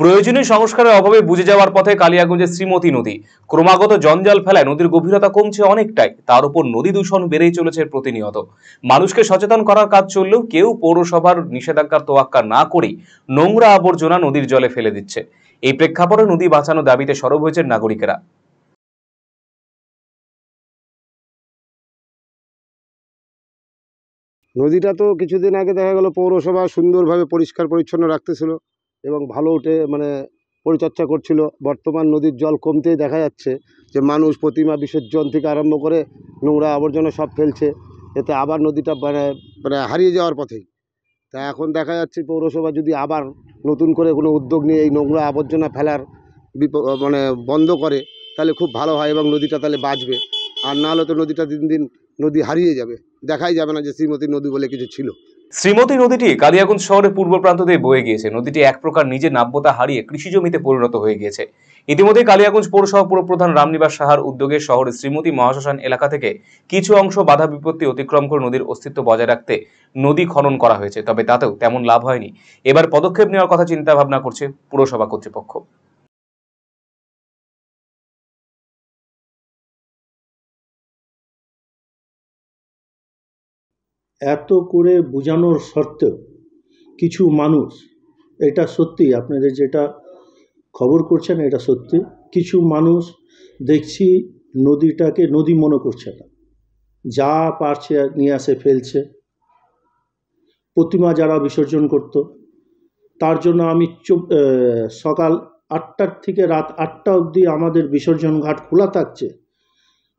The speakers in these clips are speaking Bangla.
প্রয়োজনীয় সংস্কারের অভাবে বুঝে যাওয়ার পথে কালিয়াগঞ্জের শ্রীমতী নদী ক্রমাগত জঞ্জাল ফেলায় নদীর গভীরতা কমছে অনেকটাই। তার উপর নদী দূষণ বেড়েই চলেছে প্রতিনিয়ত। মানুষকে সচেতন করার কাজ চললেও কেউ পৌরসভার নিষেধাজ্ঞার তোয়াক্কা না করেই নোংরা আবর্জনা নদীর জলে ফেলে দিচ্ছে। এই প্রেক্ষাপটে নদী বাঁচানোর দাবিতে সরব হয়েছেন নাগরিকেরা। নদীটা তো কিছুদিন আগে দেখা গেল পৌরসভা সুন্দরভাবে পরিষ্কার পরিচ্ছন্ন রাখতেছিল এবং ভালো উঠে পরিচর্যা করছিল। বর্তমান নদীর জল কমতেই দেখা যাচ্ছে যে মানুষ প্রতিমা বিসর্জন থেকে আরম্ভ করে নোংরা আবর্জনা সব ফেলছে। এতে আবার নদীটা মানে হারিয়ে যাওয়ার পথেই। তা এখন দেখা যাচ্ছে পৌরসভা যদি আবার নতুন করে কোনো উদ্যোগ নিয়ে এই নোংরা আবর্জনা ফেলার বন্ধ করে তাহলে খুব ভালো হয় এবং নদীটা তাহলে বাঁচবে। আর না হলে তো নদীটা দিন দিন নদী হারিয়ে যাবে, দেখাই যাবে না যে শ্রীমতী নদী বলে কিছু ছিল। শ্রীমতী নদীটি কালিয়াগঞ্জ শহরের পূর্ব প্রান্ত দিয়ে বয়ে গিয়েছে। নদীটি এক প্রকার নিজের নাব্যতা হারিয়ে কৃষি জমিতে পরিণত হয়ে গিয়েছে। ইতিমধ্যে কালিয়াগঞ্জ পৌরসভা পুরপ্রধান রামনিবাস সাহার উদ্যোগে শহরের শ্রীমতী মহাশ্মশান এলাকা থেকে কিছু অংশ বাধা বিপত্তি অতিক্রম করে নদীর অস্তিত্ব বজায় রাখতে নদী খনন করা হয়েছে। তবে তাতেও তেমন লাভ হয়নি। এবার পদক্ষেপ নেওয়ার কথা চিন্তা ভাবনা করছে পুরসভা কর্তৃপক্ষ। এত করে বোঝানোর সত্ত্বেও কিছু মানুষ, এটা সত্যি আপনাদের যেটা খবর করছেন এটা সত্যি, কিছু মানুষ দেখছি নদীটাকে নদী মনে করছে না, যা পারছে নিয়ে আসে ফেলছে। প্রতিমা যারা বিসর্জন করত তার জন্য আমি সকাল 8টার থেকে রাত 8টা অবধি আমাদের বিসর্জন ঘাট খোলা থাকছে,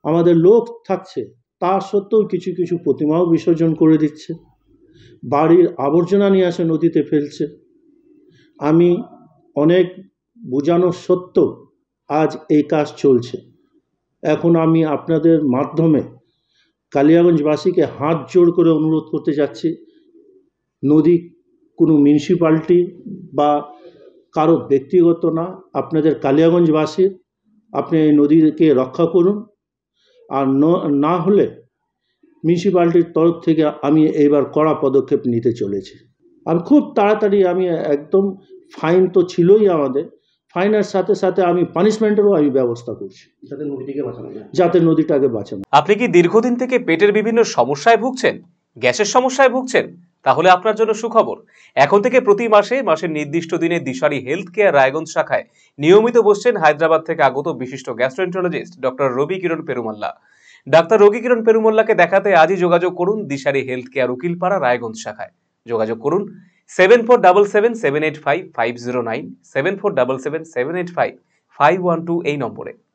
আমাদের লোক থাকছে, তা সত্ত্বেও কিছু কিছু প্রতিমাও বিসর্জন করে দিচ্ছে, বাড়ির আবর্জনা নিয়ে আসে নদীতে ফেলছে। আমি অনেক বোঝানোর সত্ত্বেও আজ এই কাজ চলছে। এখন আমি আপনাদের মাধ্যমে কালিয়াগঞ্জবাসীকে হাত জোড় করে অনুরোধ করতে যাচ্ছি, নদী কোনো মিউনিসিপ্যালিটি বা কারো ব্যক্তিগত না, আপনাদের কালিয়াগঞ্জবাসীর। আপনি এই নদীকে রক্ষা করুন। আর না হলে মিউনিসিপ্যালিটির তরফ থেকে আমি এইবার কড়া পদক্ষেপ নিতে চলেছি। আর খুব তাড়াতাড়ি আমি একদম, ফাইন তো ছিলই আমাদের, ফাইনের সাথে সাথে আমি পানিশমেন্টেরও আমি ব্যবস্থা করছি যাতে নদীটাকে বাঁচানো। আপনি কি দীর্ঘদিন থেকে পেটের বিভিন্ন সমস্যায় ভুগছেন, গ্যাসের সমস্যায় ভুগছেন? তাহলে আপনার জন্য সুখবর। এখন থেকে প্রতি মাসের নির্দিষ্ট দিনে দিশারি হেলথ কেয়ার রায়গঞ্জ শাখায় নিয়মিত বসছেন হায়দ্রাবাদ থেকে আগত বিশিষ্ট গ্যাস্ট্রোএন্টারোলজিস্ট ডক্টর রবি কিরণ পেরুমাল্লা। ডাক্তার রবি কিরণ পেরুমাল্লাকে দেখাতে আজই যোগাযোগ করুন দিশারি হেলথ কেয়ার উকিলপাড়া রায়গঞ্জ শাখায়। যোগাযোগ করুন 7477785509, 7477785512 এই নম্বরে।